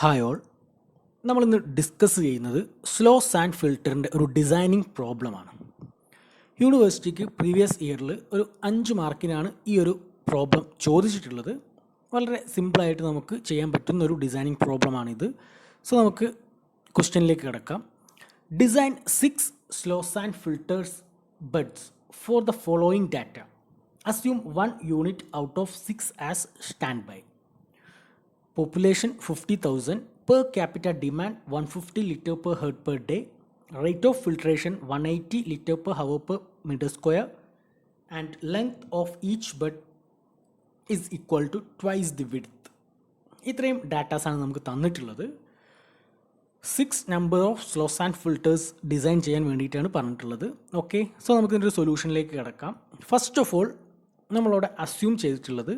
Hi all, നമ്മളിന്ന് discuss ചെയ്യുന്നത് slow sand ഫിൽറ്ററിൻ്റെ ഒരു ഡിസൈനിങ് പ്രോബ്ലമാണ്. യൂണിവേഴ്സിറ്റിക്ക് പ്രീവിയസ് ഇയറിൽ ഒരു 5 മാർക്കിനാണ് ഈ ഒരു പ്രോബ്ലം ചോദിച്ചിട്ടുള്ളത്. വളരെ സിമ്പിളായിട്ട് നമുക്ക് ചെയ്യാൻ പറ്റുന്ന ഒരു ഡിസൈനിങ് പ്രോബ്ലമാണിത്. സോ നമുക്ക് ക്വസ്റ്റ്യനിലേക്ക് കിടക്കാം. Design 6 slow sand filters beds for the following data. Assume 1 unit out of 6 as stand by. Population 50,000, per capita demand 150 liter per head per day, rate of filtration 180 liter per hour per meter square, and length of each bud is equal to twice the width. ഇത്രയും ഡാറ്റാസാണ് നമുക്ക് തന്നിട്ടുള്ളത്. 6 number of slow sand filters design ചെയ്യാൻ വേണ്ടിയിട്ടാണ് പറഞ്ഞിട്ടുള്ളത്. Okay, so നമുക്ക് ഇതിൻ്റെ ഒരു സൊല്യൂഷനിലേക്ക് കിടക്കാം. ഫസ്റ്റ് ഓഫ് ഓൾ നമ്മളവിടെ അസ്യൂം ചെയ്തിട്ടുള്ളത്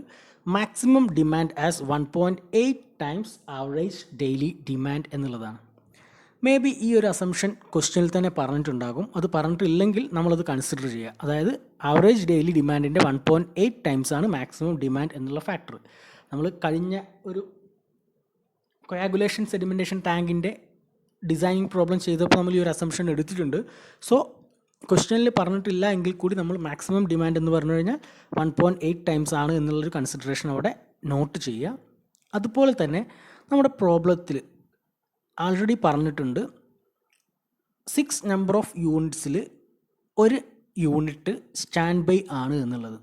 maximum demand as 1.8 times average daily demand എന്നുള്ളതാണ്. മേ ബി ഈ ഒരു അസംഷൻ ക്വസ്റ്റ്യനിൽ തന്നെ പറഞ്ഞിട്ടുണ്ടാകും. അത് പറഞ്ഞിട്ടില്ലെങ്കിൽ നമ്മളത് കൺസിഡർ ചെയ്യുക. അതായത് ആവറേജ് ഡെയിലി ഡിമാൻഡിൻ്റെ 1.8 ടൈംസ് ആണ് മാക്സിമം ഡിമാൻഡ് എന്നുള്ള ഫാക്ടർ. നമ്മൾ കഴിഞ്ഞ ഒരു കൊയാഗുലേഷൻ സെഡിമെൻറ്റേഷൻ ടാങ്കിൻ്റെ ഡിസൈനിങ് പ്രോബ്ലം ചെയ്തപ്പോൾ നമ്മൾ ഈ ഒരു അസംഷൻ എടുത്തിട്ടുണ്ട്. സോ ക്വസ്റ്റ്യനിൽ പറഞ്ഞിട്ടില്ല എങ്കിൽ കൂടി നമ്മൾ മാക്സിമം ഡിമാൻഡ് എന്ന് പറഞ്ഞു കഴിഞ്ഞാൽ 1.8 ടൈംസ് ആണ് എന്നുള്ളൊരു കൺസിഡറേഷൻ അവിടെ നോട്ട് ചെയ്യുക. അതുപോലെ തന്നെ നമ്മുടെ പ്രോബ്ലത്തിൽ ആൾറെഡി പറഞ്ഞിട്ടുണ്ട് 6 നമ്പർ ഓഫ് യൂണിറ്റ്സിൽ ഒരു യൂണിറ്റ് സ്റ്റാൻഡ് ബൈ ആണ് എന്നുള്ളത്.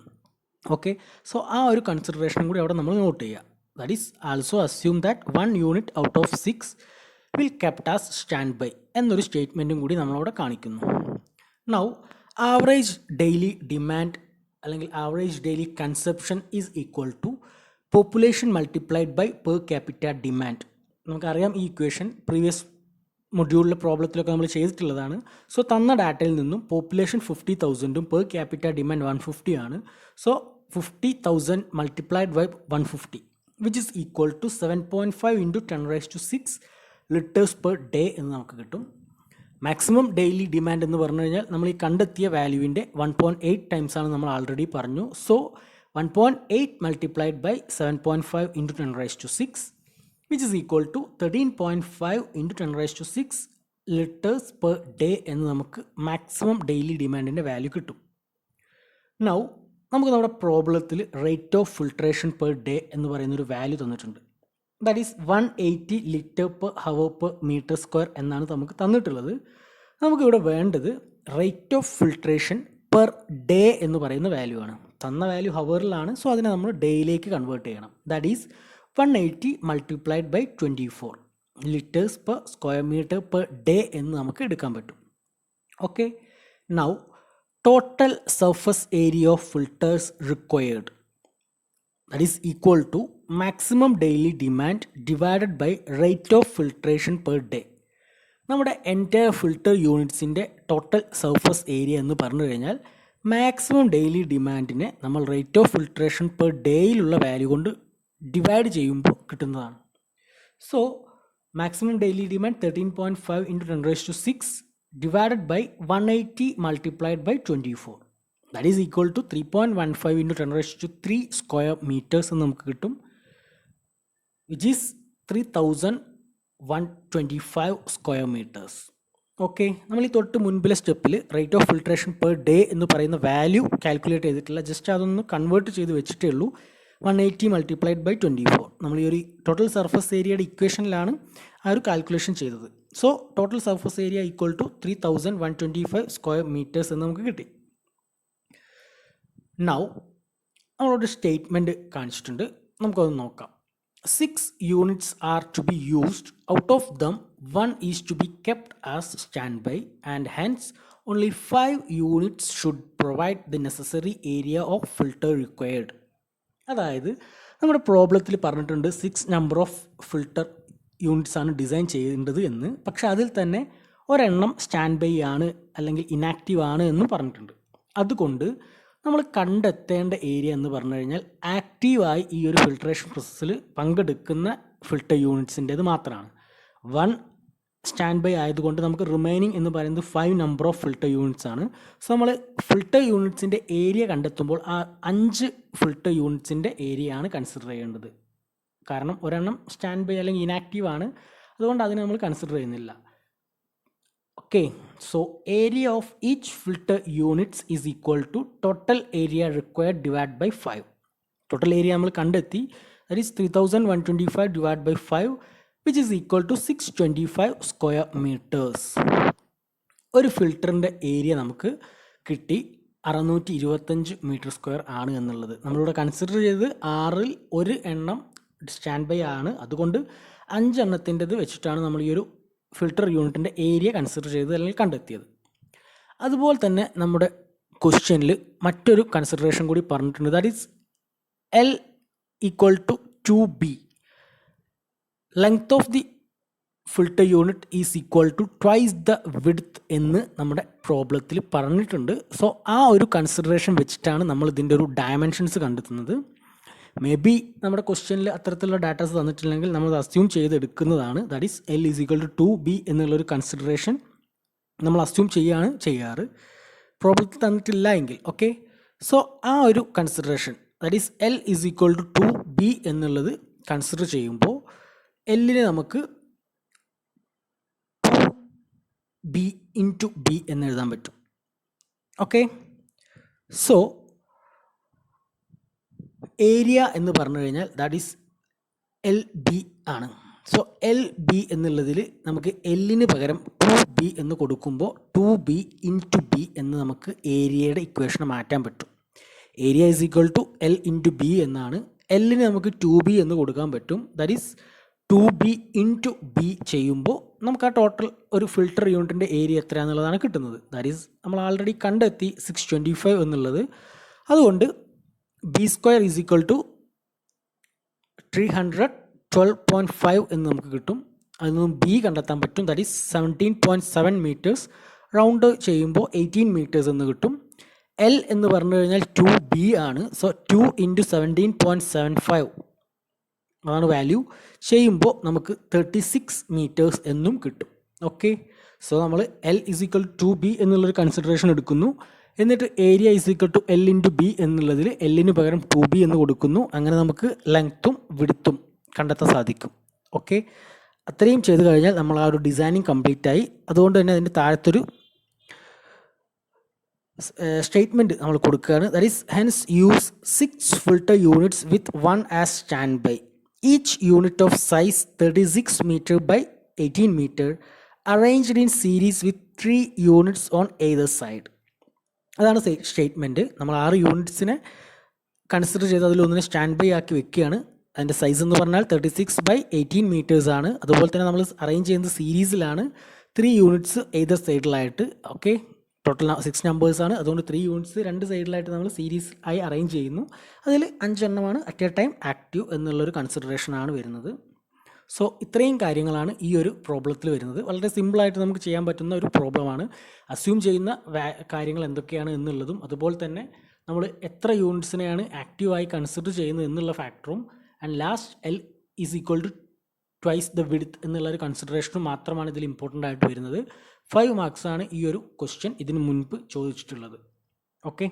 ഓക്കെ, സോ ആ ഒരു കൺസിഡറേഷനും കൂടി അവിടെ നമ്മൾ നോട്ട് ചെയ്യുക. That is also assume that 1 unit out of 6 will kept as stand by എന്നൊരു സ്റ്റേറ്റ്മെൻറ്റും കൂടി നമ്മളവിടെ കാണിക്കുന്നു. നൗ ആവറേജ് ഡെയിലി ഡിമാൻഡ് അല്ലെങ്കിൽ average daily consumption is equal to population multiplied by per capita demand. നമുക്കറിയാം ഈ ഇക്വേഷൻ പ്രീവിയസ് മൊഡ്യൂളിലെ പ്രോബ്ലത്തിലൊക്കെ നമ്മൾ ചെയ്തിട്ടുള്ളതാണ്. സോ തന്ന ഡാറ്റയിൽ നിന്നും പോപ്പുലേഷൻ 50,000ഉം പെർ ക്യാപിറ്റ ഡിമാൻഡ് 150 ആണ്. So 50,000 multiplied by 150 which is equal to 7.5 into 10⁻⁶ litres per day എന്ന് നമുക്ക് കിട്ടും. മാക്സിമം ഡെയിലി ഡിമാൻഡ് എന്ന് പറഞ്ഞു കഴിഞ്ഞാൽ നമ്മൾ ഈ കണ്ടെത്തിയ വാല്യൂവിൻ്റെ 1.8 ടൈംസ് ആണ് നമ്മൾ ആൾറെഡി പറഞ്ഞു. So 1.8 multiplied by 7.5 into 10⁻⁶ which is equal to 13.5 into 10⁻⁶ litres per day എന്ന് നമുക്ക് മാക്സിമം ഡെയിലി ഡിമാൻഡിൻ്റെ വാല്യൂ കിട്ടും. നൗ നമുക്ക് നമ്മുടെ പ്രോബ്ലത്തിൽ rate of filtration per day എന്ന് പറയുന്നൊരു വാല്യൂ തന്നിട്ടുണ്ട്. That is 180 litre per hour per metre square എന്നാണ് നമുക്ക് തന്നിട്ടുള്ളത്. നമുക്കിവിടെ വേണ്ടത് rate of filtration per day എന്ന് പറയുന്ന വാല്യൂ ആണ്. തന്ന വാല്യൂ ഹവറിലാണ്. സോ അതിനെ നമ്മൾ ഡേയിലേക്ക് കൺവേർട്ട് ചെയ്യണം. That is 180 multiplied by 24 litres per square metre per day എന്ന് നമുക്ക് എടുക്കാൻ പറ്റും. Okay, now total surface area of filters required that is equal to maximum daily demand divided by rate of filtration per day. നമ്മുടെ entire filter യൂണിറ്റ്സിൻ്റെ total surface area എന്ന് പറഞ്ഞു കഴിഞ്ഞാൽ maximum daily ഡിമാൻഡിനെ നമ്മൾ റേറ്റ് ഓഫ് ഫിൽട്രേഷൻ പെർ ഡേയിലുള്ള value കൊണ്ട് divide ചെയ്യുമ്പോൾ കിട്ടുന്നതാണ്. So maximum daily demand 13.5 into 10⁻⁶ divided by 180 multiplied by 24. That is equal to 3.15 into 10⁻³ square metres എന്ന് നമുക്ക് കിട്ടും, which is 3125 square metres. Okay, നമ്മൾ ഈ തൊട്ട് മുൻപിലെ സ്റ്റെപ്പിൽ rate of filtration per day എന്ന് പറയുന്ന വാല്യൂ കാൽക്കുലേറ്റ് ചെയ്തിട്ടില്ല. ജസ്റ്റ് അതൊന്ന് കൺവേർട്ട് ചെയ്ത് വെച്ചിട്ടേ ഉള്ളൂ. 180 മൾട്ടിപ്ലൈഡ് ബൈ 24 നമ്മൾ ഈ ഒരു ടോട്ടൽ സർഫസ് ഏരിയയുടെ ഇക്വേഷനിലാണ് ആ ഒരു കാൽക്കുലേഷൻ ചെയ്തത്. So total surface area equal to 3125 square metres എന്ന് നമുക്ക് കിട്ടി. നൗ നമ്മളൊരു സ്റ്റേറ്റ്മെൻറ്റ് കാണിച്ചിട്ടുണ്ട്, നമുക്കത് നോക്കാം. 6 units are to be used. Out of them 1 is to be kept as stand by and hence only 5 units should provide the necessary area of filter required. അതായത് നമ്മുടെ പ്രോബ്ലത്തിൽ പറഞ്ഞിട്ടുണ്ട് 6 നമ്പർ ഓഫ് ഫിൽട്ടർ യൂണിറ്റ്സ് ആണ് design ചെയ്യേണ്ടത് എന്ന്. പക്ഷേ അതിൽ തന്നെ ഒരെണ്ണം സ്റ്റാൻഡ് ബൈ ആണ് അല്ലെങ്കിൽ ഇനാക്റ്റീവ് ആണ് എന്നും പറഞ്ഞിട്ടുണ്ട്. അതുകൊണ്ട് നമ്മൾ കണ്ടെത്തേണ്ട ഏരിയ എന്ന് പറഞ്ഞു കഴിഞ്ഞാൽ ആക്റ്റീവായി ഈ ഒരു ഫിൽട്രേഷൻ പ്രോസസ്സിൽ പങ്കെടുക്കുന്ന ഫിൽട്ടർ യൂണിറ്റ്സിൻ്റേത് മാത്രമാണ്. 1 സ്റ്റാൻഡ് ബൈ ആയതുകൊണ്ട് നമുക്ക് റിമൈനിങ് എന്ന് പറയുന്നത് 5 നമ്പർ ഓഫ് ഫിൽട്ടർ യൂണിറ്റ്സ് ആണ്. സോ നമ്മൾ ഫിൽട്ടർ യൂണിറ്റ്സിൻ്റെ ഏരിയ കണ്ടെത്തുമ്പോൾ ആ 5 ഫിൽട്ടർ യൂണിറ്റ്സിൻ്റെ ഏരിയ ആണ് കൺസിഡർ ചെയ്യേണ്ടത്. കാരണം ഒരെണ്ണം സ്റ്റാൻഡ് ബൈ അല്ലെങ്കിൽ ഇനാക്റ്റീവ് ആണ്, അതുകൊണ്ട് അതിനെ നമ്മൾ കൺസിഡർ ചെയ്യുന്നില്ല. Okay, so area of each filter units is equal to total area required divide by 5. Total area നമ്മൾ കണ്ടെത്തി, that is 3125 divide by 5 which is equal to 625 square metres. ഒരു ഫിൽറ്ററിൻ്റെ ഏരിയ നമുക്ക് കിട്ടി 625 മീറ്റർ സ്ക്വയർ ആണ് എന്നുള്ളത്. നമ്മളിവിടെ കൺസിഡർ ചെയ്തത് 6ൽ 1 എണ്ണം സ്റ്റാൻഡ് ബൈ ആണ്, അതുകൊണ്ട് 5 എണ്ണത്തിൻ്റെത് വെച്ചിട്ടാണ് നമ്മൾ ഈ ഒരു ഫിൽട്ടർ യൂണിറ്റിൻ്റെ ഏരിയ കൺസിഡർ ചെയ്തത് അല്ലെങ്കിൽ കണ്ടെത്തിയത്. അതുപോലെ തന്നെ നമ്മുടെ ക്വസ്റ്റ്യനിൽ മറ്റൊരു കൺസിഡറേഷൻ കൂടി പറഞ്ഞിട്ടുണ്ട്, that is L equal to 2B. Length of the filter unit is equal to twice the width എന്ന് നമ്മുടെ പ്രോബ്ലത്തിൽ പറഞ്ഞിട്ടുണ്ട്. സോ ആ ഒരു കൺസിഡറേഷൻ വെച്ചിട്ടാണ് നമ്മൾ ഇതിൻ്റെ ഒരു ഡയമെൻഷൻസ് കണ്ടെത്തുന്നത്. മേ ബി നമ്മുടെ ക്വസ്റ്റ്യനിൽ അത്തരത്തിലുള്ള ഡാറ്റാസ് തന്നിട്ടില്ലെങ്കിൽ നമ്മൾ അസ്യൂം ചെയ്തെടുക്കുന്നതാണ്. That is L is equal to 2B എന്നുള്ളൊരു കൺസിഡറേഷൻ നമ്മൾ അസ്യൂം ചെയ്യാറ്, പ്രോബ്ലത്തിൽ തന്നിട്ടില്ല എങ്കിൽ. ഓക്കെ, സോ ആ ഒരു consideration that is L is equal to 2B എന്നുള്ളത് കൺസിഡർ ചെയ്യുമ്പോൾ എല്ലിനെ നമുക്ക് 2B ഇൻറ്റു B എന്ന് എഴുതാൻ പറ്റും. ഓക്കെ, സോ ഏരിയ എന്ന് പറഞ്ഞു കഴിഞ്ഞാൽ ദാറ്റ് ഈസ് LB ആണ്. സോ LB എന്നുള്ളതിൽ നമുക്ക് എല്ലിന് പകരം 2B എന്ന് കൊടുക്കുമ്പോൾ 2B ഇൻറ്റു B എന്ന് നമുക്ക് ഏരിയയുടെ ഇക്വേഷൻ മാറ്റാൻ പറ്റും. Area is equal to L into B എന്നാണ്. എല്ലിന് നമുക്ക് 2B എന്ന് കൊടുക്കാൻ പറ്റും. That is 2B into B ചെയ്യുമ്പോൾ നമുക്ക് ആ ടോട്ടൽ ഒരു ഫിൽട്ടർ യൂണിറ്റിൻ്റെ ഏരിയ എത്രയാണെന്നുള്ളതാണ് കിട്ടുന്നത്. ദാറ്റ് ഈസ് നമ്മൾ ആൾറെഡി കണ്ടെത്തി 625 എന്നുള്ളത്. അതുകൊണ്ട് B square is equal to 312.5 എന്ന് നമുക്ക് കിട്ടും. അതിൽ നിന്നും B കണ്ടെത്താൻ പറ്റും. That is 17.7 metres. റൗണ്ട് ചെയ്യുമ്പോൾ 18 മീറ്റേഴ്സ് എന്ന് കിട്ടും. L എന്ന് പറഞ്ഞു കഴിഞ്ഞാൽ 2B ആണ്. സോ 2 ഇൻറ്റു 17.75 അതാണ് വാല്യൂ. ചെയ്യുമ്പോൾ നമുക്ക് 36 മീറ്റേഴ്സ് എന്നും കിട്ടും. ഓക്കെ, സോ നമ്മൾ L is equal to 2B എന്നുള്ളൊരു കൺസിഡറേഷൻ എടുക്കുന്നു. എന്നിട്ട് area is equal to L into B എന്നുള്ളതിൽ എല്ലിന് പകരം 2B എന്ന് കൊടുക്കുന്നു. അങ്ങനെ നമുക്ക് ലെങ്ത്തും വിഡ്ത്തും കണ്ടെത്താൻ സാധിക്കും. ഓക്കെ, അത്രയും ചെയ്ത് കഴിഞ്ഞാൽ നമ്മൾ ആ ഒരു ഡിസൈനിങ് കംപ്ലീറ്റ് ആയി. അതുകൊണ്ട് തന്നെ അതിൻ്റെ താഴത്തൊരു സ്റ്റേറ്റ്മെൻറ്റ് നമ്മൾ കൊടുക്കുകയാണ്. That is hence use 6 filter units with 1 as stand by. Each unit of size 36 meter by 18 meter arranged in series with 3 units on either side. അതാണ് സ്റ്റേറ്റ്മെൻറ്റ്. നമ്മൾ 6 യൂണിറ്റ്സിനെ കൺസിഡർ ചെയ്ത് അതിലൊന്നിനെ സ്റ്റാൻഡ് ബൈ ആക്കി വെക്കുകയാണ്. അതിൻ്റെ സൈസ് എന്ന് പറഞ്ഞാൽ 36 by 18 മീറ്റേഴ്സ് ആണ്. അതുപോലെ തന്നെ നമ്മൾ അറേഞ്ച് ചെയ്യുന്നത് സീരീസിലാണ്, 3 യൂണിറ്റ്സ് ഏതർ സൈഡിലായിട്ട്. ഓക്കെ, ടോട്ടൽ 6 നമ്പേഴ്സാണ്, അതുകൊണ്ട് 3 യൂണിറ്റ്സ് 2 സൈഡിലായിട്ട് നമ്മൾ സീരീസ് ആയി അറേഞ്ച് ചെയ്യുന്നു. അതിൽ 5 എണ്ണമാണ് അറ്റ് എ ടൈം ആക്റ്റീവ് എന്നുള്ളൊരു കൺസിഡറേഷനാണ് വരുന്നത്. സോ ഇത്രയും കാര്യങ്ങളാണ് ഈ ഒരു പ്രോബ്ലത്തിൽ വരുന്നത്. വളരെ സിമ്പിളായിട്ട് നമുക്ക് ചെയ്യാൻ പറ്റുന്ന ഒരു പ്രോബ്ലമാണ്. അസ്യൂം ചെയ്യുന്ന കാര്യങ്ങൾ എന്തൊക്കെയാണ് എന്നുള്ളതും അതുപോലെ തന്നെ നമ്മൾ എത്ര യൂണിറ്റ്സിനെയാണ് ആക്റ്റീവായി കൺസിഡർ ചെയ്യുന്നത് എന്നുള്ള ഫാക്ടറും and last L is equal to twice the width എന്നുള്ളൊരു കൺസിഡറേഷനും മാത്രമാണ് ഇതിൽ ഇമ്പോർട്ടൻ്റ് ആയിട്ട് വരുന്നത്. 5 മാർക്സാണ് ഈ ഒരു ക്വസ്റ്റ്യൻ ഇതിന് മുൻപ് ചോദിച്ചിട്ടുള്ളത്. ഓക്കെ.